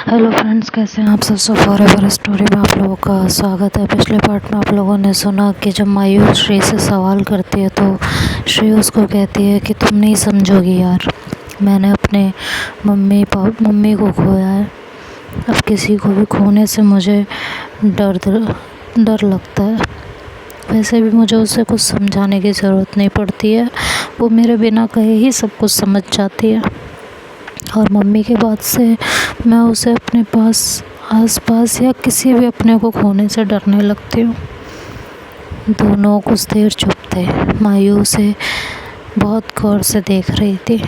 Hello friends, कैसे हैं आप सब। फॉर एवर स्टोरी में आप लोगों का स्वागत है। पिछले पार्ट में आप लोगों ने सुना कि जब मायू श्री से सवाल करती है तो श्री उसको कहती है कि तुम नहीं समझोगी यार, मैंने अपने मम्मी को खोया है। अब किसी को भी खोने से मुझे डर लगता है। वैसे भी मुझे उसे कुछ समझाने की ज़रूरत नहीं पड़ती है, वो मेरे बिना कहे ही सब कुछ समझ जाती है। और मम्मी के बाद से मैं उसे अपने आसपास या किसी भी अपने को खोने से डरने लगती हूँ। दोनों कुछ देर चुप थे। मायू उसे बहुत गौर से देख रही थी,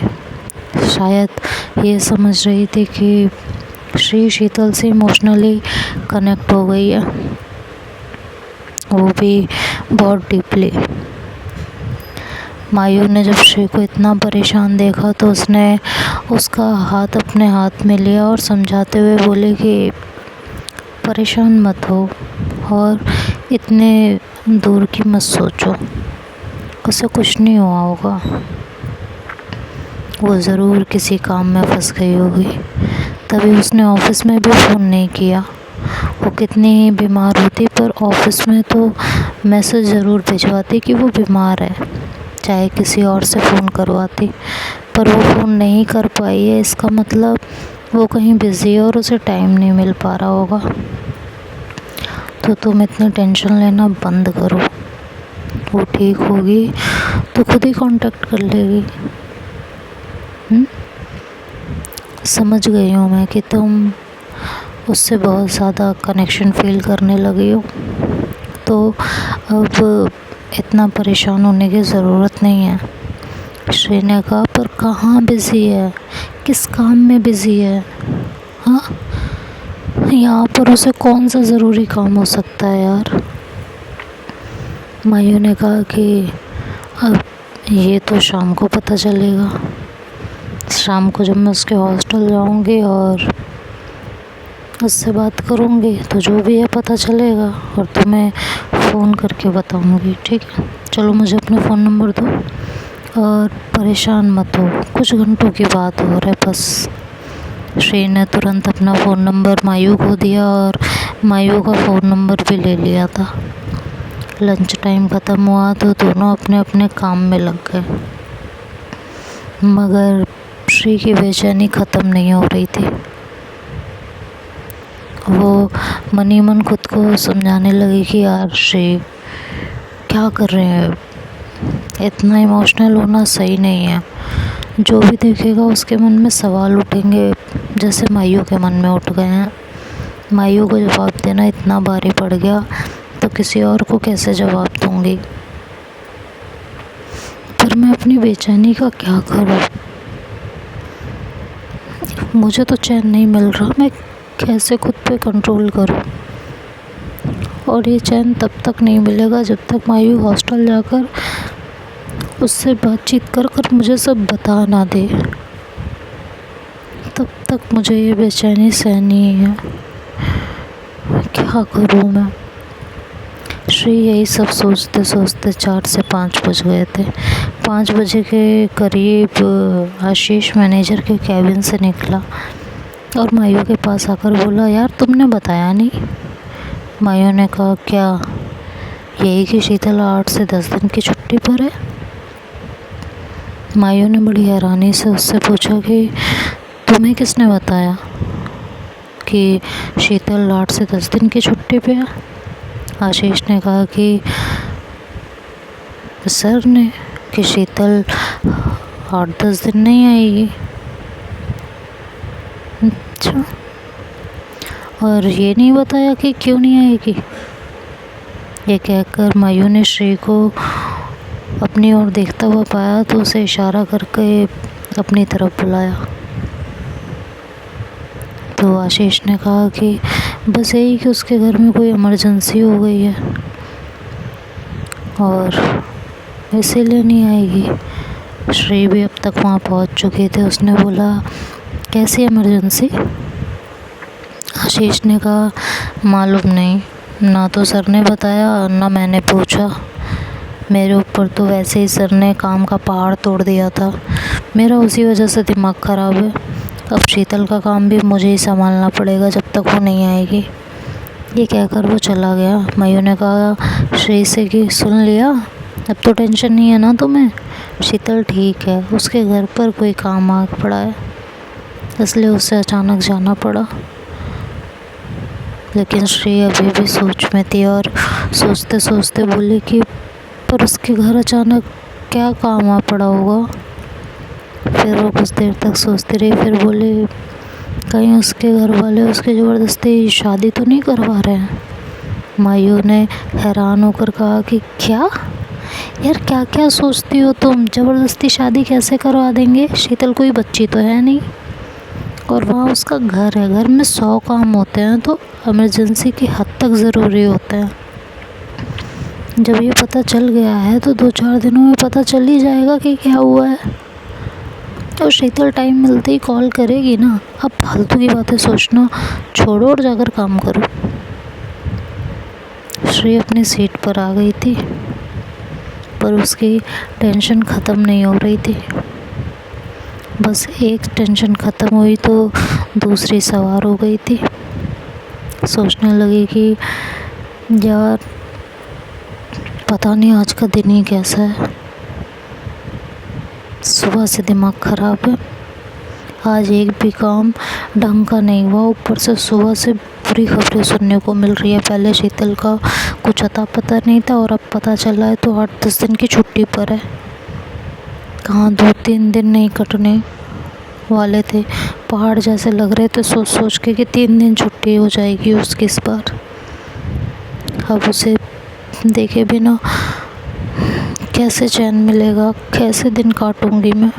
शायद ये समझ रही थी कि श्री शीतल से इमोशनली कनेक्ट हो गई है, वो भी बहुत डीपली। मायू ने जब श्री को इतना परेशान देखा तो उसने उसका हाथ अपने हाथ में लिया और समझाते हुए बोले कि परेशान मत हो और इतने दूर की मत सोचो, उसे कुछ नहीं हुआ होगा, वो ज़रूर किसी काम में फंस गई होगी, तभी उसने ऑफिस में भी फ़ोन नहीं किया। वो कितनी ही बीमार होती पर ऑफिस में तो मैसेज ज़रूर भिजवाती कि वो बीमार है, चाहे किसी और से फ़ोन करवाती, पर वो फ़ोन नहीं कर पाई है। इसका मतलब वो कहीं बिज़ी है और उसे टाइम नहीं मिल पा रहा होगा। तो तुम इतनी टेंशन लेना बंद करो, वो ठीक होगी तो खुद ही कांटेक्ट कर लेगी। समझ गई हूँ मैं कि तुम उससे बहुत ज़्यादा कनेक्शन फील करने लगी हो, तो अब इतना परेशान होने की ज़रूरत नहीं है। श्री ने कहा, पर कहाँ बिज़ी है, किस काम में बिज़ी है? हाँ, यहाँ पर उसे कौन सा ज़रूरी काम हो सकता है यार? मायू ने कहा कि अब ये तो शाम को पता चलेगा। शाम को जब मैं उसके हॉस्टल जाऊँगी और उससे बात करूँगी तो जो भी है पता चलेगा और तुम्हें फ़ोन करके बताऊँगी, ठीक है? चलो मुझे अपना फ़ोन नंबर दो और परेशान मत हो, कुछ घंटों की बात हो रहा है बस। श्री ने तुरंत अपना फ़ोन नंबर मायू को दिया और मायू का फ़ोन नंबर भी ले लिया था। लंच टाइम ख़त्म हुआ तो दोनों अपने अपने काम में लग गए, मगर श्री की बेचैनी ख़त्म नहीं हो रही थी। वो मन ही मन खुद को समझाने लगी कि यार श्री क्या कर रहे हैं, इतना इमोशनल होना सही नहीं है। जो भी देखेगा उसके मन में सवाल उठेंगे, जैसे मायू के मन में उठ गए हैं। मायू को जवाब देना इतना भारी पड़ गया तो किसी और को कैसे जवाब दूंगी? पर मैं अपनी बेचैनी का क्या करूं? मुझे तो चैन नहीं मिल रहा, मैं कैसे खुद पे कंट्रोल करूं? और ये चैन तब तक नहीं मिलेगा जब तक मायू हॉस्टल जाकर उससे बातचीत कर मुझे सब बता ना दे। तब तक मुझे ये बेचैनी सहनी है। क्या करूं मैं? श्री यही सब सोचते सोचते 4 से 5 बज गए थे। 5 बजे के करीब आशीष मैनेजर के कैबिन से निकला और मायू के पास आकर बोला, यार तुमने बताया नहीं। मायू ने कहा, क्या? यही कि शीतल 8 से 10 दिन की छुट्टी पर है। मायू ने बड़ी हैरानी से उससे पूछा कि तुम्हें किसने बताया कि शीतल 8 से 10 दिन की छुट्टी पे है? आशीष ने कहा कि सर ने कि शीतल 8-10 दिन नहीं आएगी। अच्छा, और ये नहीं बताया कि क्यों नहीं आएगी? ये कहकर मायू ने श्री को अपनी ओर देखता हुआ पाया तो उसे इशारा करके अपनी तरफ बुलाया। तो आशीष ने कहा कि बस यही कि उसके घर में कोई इमरजेंसी हो गई है और इसीलिए नहीं आएगी। श्री भी अब तक वहाँ पहुँच चुके थे। उसने बोला, कैसी इमरजेंसी? आशीष ने कहा, मालूम नहीं, ना तो सर ने बताया ना मैंने पूछा। मेरे ऊपर तो वैसे ही सर ने काम का पहाड़ तोड़ दिया था, मेरा उसी वजह से दिमाग ख़राब है। अब शीतल का काम भी मुझे ही संभालना पड़ेगा जब तक वो नहीं आएगी। ये कहकर वो चला गया। मयू ने कहा श्री से कि सुन लिया, अब तो टेंशन नहीं है ना तुम्हें? शीतल ठीक है, उसके घर पर कोई काम आ पड़ा है, इसलिए उसे अचानक जाना पड़ा। लेकिन श्री अभी भी सोच में थी और सोचते सोचते बोली कि पर उसके घर अचानक क्या काम आ पड़ा होगा। फिर वो कुछ देर तक सोचती रही, फिर बोली कहीं उसके घर वाले उसकी ज़बरदस्ती शादी तो नहीं करवा रहे हैं। मायू ने हैरान होकर कहा कि क्या यार, क्या क्या सोचती हो तुम? ज़बरदस्ती शादी कैसे करवा देंगे? शीतल कोई बच्ची तो है नहीं, और वहाँ उसका घर है। घर में 100 काम होते हैं तो इमरजेंसी की हद तक ज़रूरी होते हैं। जब ये पता चल गया है तो 2-4 दिनों में पता चल ही जाएगा कि क्या हुआ है। और शीतल टाइम मिलते ही कॉल करेगी ना। अब फालतू की बातें सोचना छोड़ो और जाकर काम करो। श्री अपनी सीट पर आ गई थी, पर उसकी टेंशन ख़त्म नहीं हो रही थी। बस एक टेंशन ख़त्म हुई तो दूसरी सवार हो गई थी। सोचने लगी कि यार पता नहीं आज का दिन ही कैसा है। सुबह से दिमाग ख़राब है, आज एक भी काम ढंग का नहीं हुआ। ऊपर से सुबह से बुरी खबरें सुनने को मिल रही है। पहले शीतल का कुछ अता पता नहीं था और अब पता चला है तो 8-10 दिन की छुट्टी पर है। कहाँ 2-3 दिन नहीं कटने वाले थे, पहाड़ जैसे लग रहे थे सोच सोच के कि 3 दिन छुट्टी हो जाएगी उसकी इस बार। अब उसे देखे बिना कैसे चैन मिलेगा, कैसे दिन काटूंगी मैं?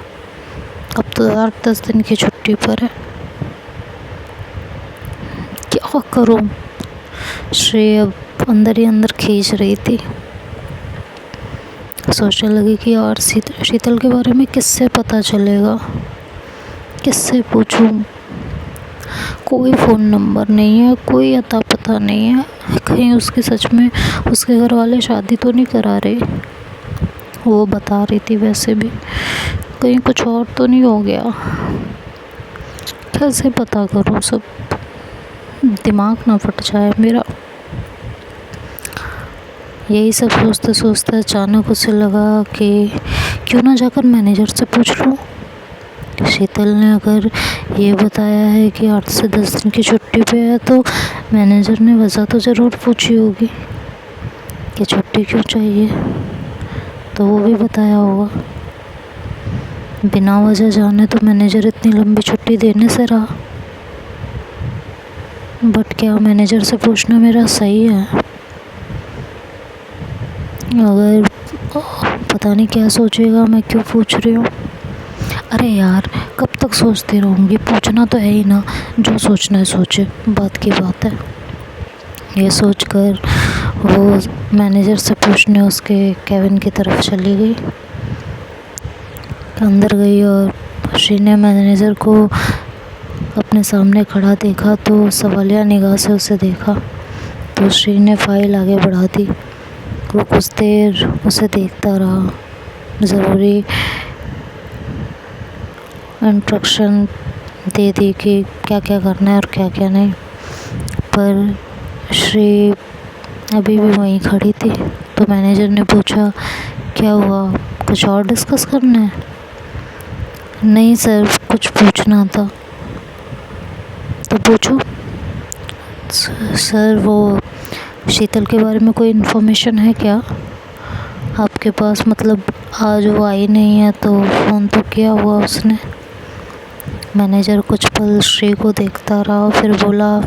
अब तो 8-10 दिन की छुट्टी पर है, क्या करूं? श्रेय अब अंदर ही अंदर खींच रही थी। सोचने लगी कि यार शीतल के बारे में किससे पता चलेगा, किससे पूछूं? कोई फ़ोन नंबर नहीं है, कोई अता पता नहीं है। कहीं उसकी सच में उसके घर वाले शादी तो नहीं करा रहे? वो बता रही थी वैसे भी, कहीं कुछ और तो नहीं हो गया? कैसे पता करूं सब? दिमाग ना फट जाए मेरा। यही सब सोचते सोचते अचानक उसे लगा कि क्यों ना जाकर मैनेजर से पूछ लूँ। शीतल ने अगर ये बताया है कि 8 से 10 दिन की छुट्टी पे है तो मैनेजर ने वजह तो ज़रूर पूछी होगी कि छुट्टी क्यों चाहिए, तो वो भी बताया होगा। बिना वजह जाने तो मैनेजर इतनी लंबी छुट्टी देने से रहा। बट क्या मैनेजर से पूछना मेरा सही है? अगर पता नहीं क्या सोचेगा, मैं क्यों पूछ रही हूँ। अरे यार कब तक सोचती रहूँगी, पूछना तो है ही ना, जो सोचना है सोचे, बात की बात है। ये सोचकर वो मैनेजर से पूछने उसके केबिन की तरफ चली गई। अंदर गई और श्री ने मैनेजर को अपने सामने खड़ा देखा तो सवालिया निगाह से उसे देखा। तो श्री ने फाइल आगे बढ़ा दी। वो कुछ देर उसे देखता रहा, ज़रूरी इंस्ट्रक्शन दे दी कि क्या क्या करना है और क्या क्या नहीं, पर श्री अभी भी वहीं खड़ी थी। तो मैनेजर ने पूछा क्या हुआ, कुछ और डिस्कस करना है? नहीं सर, कुछ पूछना था। तो पूछो। सर वो शीतल के बारे में कोई इन्फॉर्मेशन है क्या आपके पास? मतलब आज वो आई नहीं है तो फ़ोन तो किया हुआ उसने। मैनेजर कुछ पल श्री को देखता रहा, फिर बोला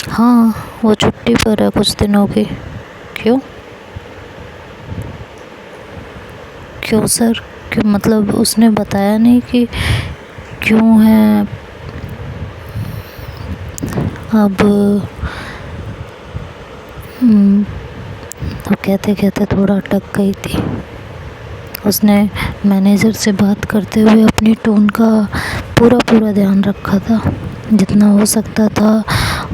हाँ वो छुट्टी पर है कुछ दिनों की। क्यों? क्यों सर? क्यों मतलब उसने बताया नहीं कि क्यों है? अब तो कहते कहते थोड़ा अटक गई थी। उसने मैनेजर से बात करते हुए अपनी टोन का पूरा ध्यान रखा था। जितना हो सकता था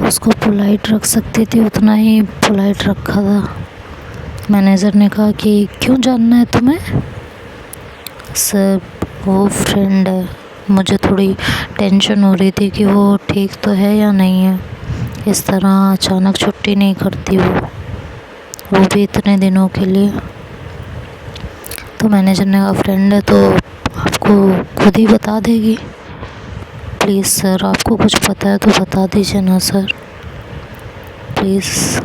उसको पोलाइट रख सकती थी, उतना ही पोलाइट रखा था। मैनेजर ने कहा कि क्यों जानना है तुम्हें? सर वो फ्रेंड है, मुझे थोड़ी टेंशन हो रही थी कि वो ठीक तो है या नहीं है। इस तरह अचानक छुट्टी नहीं करती वो भी इतने दिनों के लिए। तो मैनेजर ने कहा फ्रेंड है तो आपको खुद ही बता देगी। प्लीज़ सर, आपको कुछ पता है तो बता दीजिए ना सर, प्लीज़।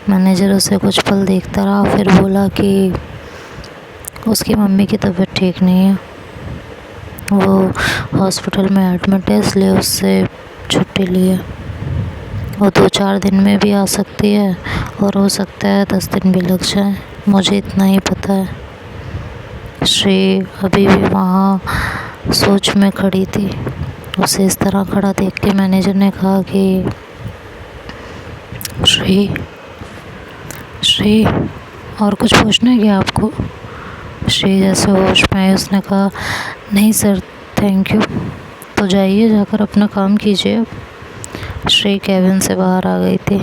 मैनेजर उसे कुछ पल देखता रहा, फिर बोला कि उसकी मम्मी की तबीयत ठीक नहीं है, वो हॉस्पिटल में एडमिट है, इसलिए उससे छुट्टी ली है। वो 2-4 दिन में भी आ सकती है और हो सकता है 10 दिन भी लग जाए, मुझे इतना ही पता है। श्री अभी भी वहाँ सोच में खड़ी थी। उसे इस तरह खड़ा देख के मैनेजर ने कहा कि श्री और कुछ पूछना है क्या आपको? श्री जैसे होश में आई, उसने कहा नहीं सर थैंक यू। तो जाइए, जाकर अपना काम कीजिए अब। श्री कैबिन से बाहर आ गई थी।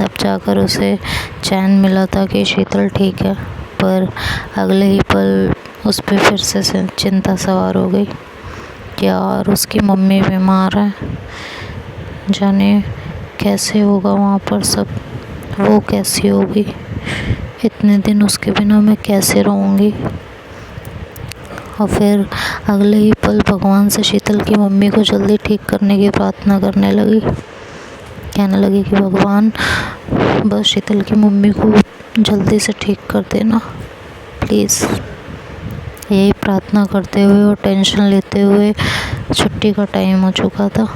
अब जाकर उसे चैन मिला था कि शीतल ठीक है, पर अगले ही पल उस पर फिर से चिंता सवार हो गई। यार उसकी मम्मी बीमार है, जाने कैसे होगा वहाँ पर सब, वो कैसी होगी, इतने दिन उसके बिना मैं कैसे रहूँगी। और फिर अगले ही पल भगवान से शीतल की मम्मी को जल्दी ठीक करने की प्रार्थना करने लगी। कहने लगी कि भगवान बस शीतल की मम्मी को जल्दी से ठीक कर देना प्लीज़। यही प्रार्थना करते हुए और टेंशन लेते हुए छुट्टी का टाइम हो चुका था।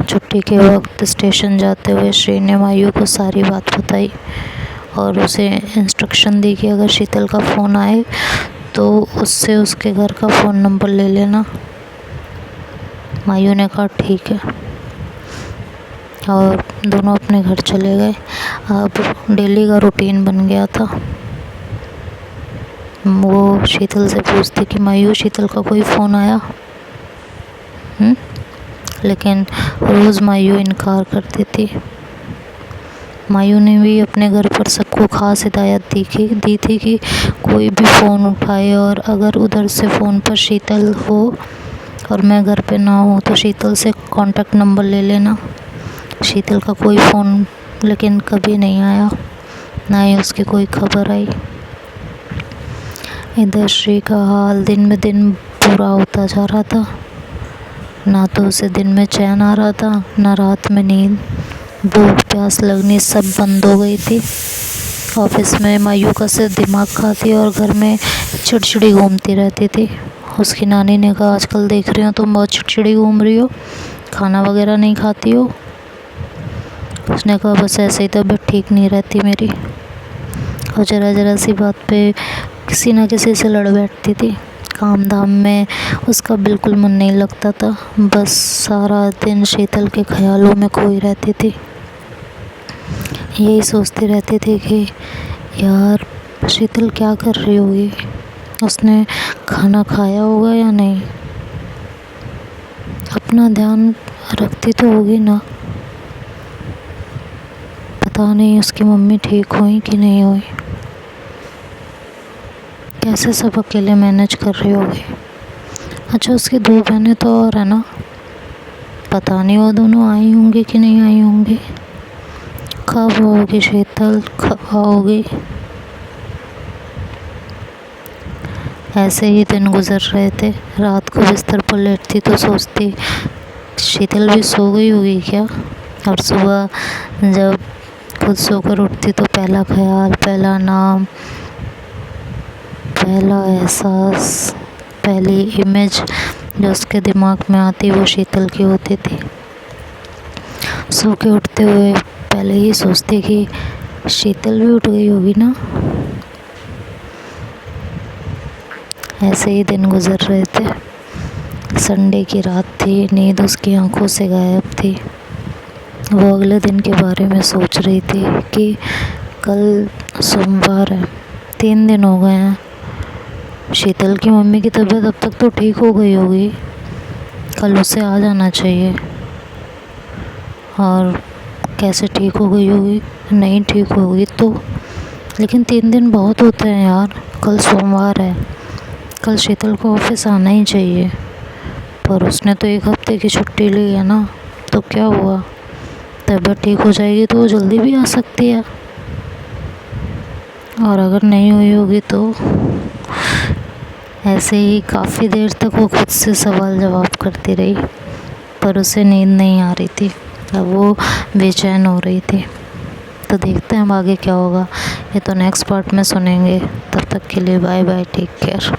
छुट्टी के वक्त स्टेशन जाते हुए श्री ने मायू को सारी बात बताई और उसे इंस्ट्रक्शन दी कि अगर शीतल का फ़ोन आए तो उससे उसके घर का फ़ोन नंबर ले लेना। मायू ने कहा ठीक है, और दोनों अपने घर चले गए। अब डेली का रूटीन बन गया था। वो शीतल से पूछती कि मायू शीतल का कोई फ़ोन आया? लेकिन रोज़ मायू इनकार करती थी। मायू ने भी अपने घर पर सबको खास हिदायत दी थी कि कोई भी फ़ोन उठाए और अगर उधर से फ़ोन पर शीतल हो और मैं घर पे ना हूँ तो शीतल से कांटेक्ट नंबर ले लेना। शीतल का कोई फ़ोन लेकिन कभी नहीं आया, ना ही उसकी कोई खबर आई। इधर श्री का हाल दिन में दिन बुरा होता जा रहा था। ना तो उसे दिन में चैन आ रहा था, ना रात में नींद। भूख प्यास लगनी सब बंद हो गई थी। ऑफिस में मायू का सिर दिमाग खाती और घर में चिड़चिड़ी घूमती रहती थी। उसकी नानी ने कहा आजकल देख रही हो तुम बहुत चिड़चिड़ी घूम रही हो, खाना वगैरह नहीं खाती हो। उसने कहा बस ऐसे ही तबीयत ठीक नहीं रहती मेरी, और ज़रा सी बात पे किसी न किसी से लड़ बैठती थी। काम धाम में उसका बिल्कुल मन नहीं लगता था, बस सारा दिन शीतल के ख्यालों में खोई रहती थी। यही सोचती रहती थी कि यार शीतल क्या कर रही होगी, उसने खाना खाया होगा या नहीं, अपना ध्यान रखती तो होगी ना। पता नहीं उसकी मम्मी ठीक हुई कि नहीं हुई, कैसे सब अकेले मैनेज कर रही होगी। अच्छा उसकी 2 बहनें तो और है ना, पता नहीं वो दोनों आई होंगी कि नहीं आई होंगी। कब होगी शीतल, कब आओगी। ऐसे ही दिन गुजर रहे थे। रात को बिस्तर पर लेटती तो सोचती शीतल भी सो गई होगी क्या। और सुबह जब खुद सोकर उठती तो पहला ख्याल, पहला नाम, पहला एहसास, पहली इमेज जो उसके दिमाग में आती वो शीतल की होती थी। सो के उठते हुए पहले ही सोचती कि शीतल भी उठ गई होगी ना। ऐसे ही दिन गुजर रहे थे। संडे की रात थी, नींद उसकी आंखों से गायब थी। वो अगले दिन के बारे में सोच रही थी कि कल सोमवार है, 3 दिन हो गए हैं। शीतल की मम्मी की तबीयत अब तक तो ठीक हो गई होगी, कल उसे आ जाना चाहिए। और कैसे ठीक हो गई होगी, नहीं ठीक होगी तो, लेकिन 3 दिन बहुत होते हैं यार। कल सोमवार है, कल शीतल को ऑफिस आना ही चाहिए, पर उसने तो 1 हफ्ते की छुट्टी ली है ना, तो क्या हुआ, तबीयत ठीक हो जाएगी तो वो जल्दी भी आ सकती है। और अगर नहीं हुई होगी तो ऐसे ही काफ़ी देर तक वो खुद से सवाल जवाब करती रही, पर उसे नींद नहीं आ रही थी। अब वो बेचैन हो रही थी। तो देखते हैं अब आगे क्या होगा, ये तो नेक्स्ट पार्ट में सुनेंगे। तब तक के लिए बाय बाय, टेक केयर।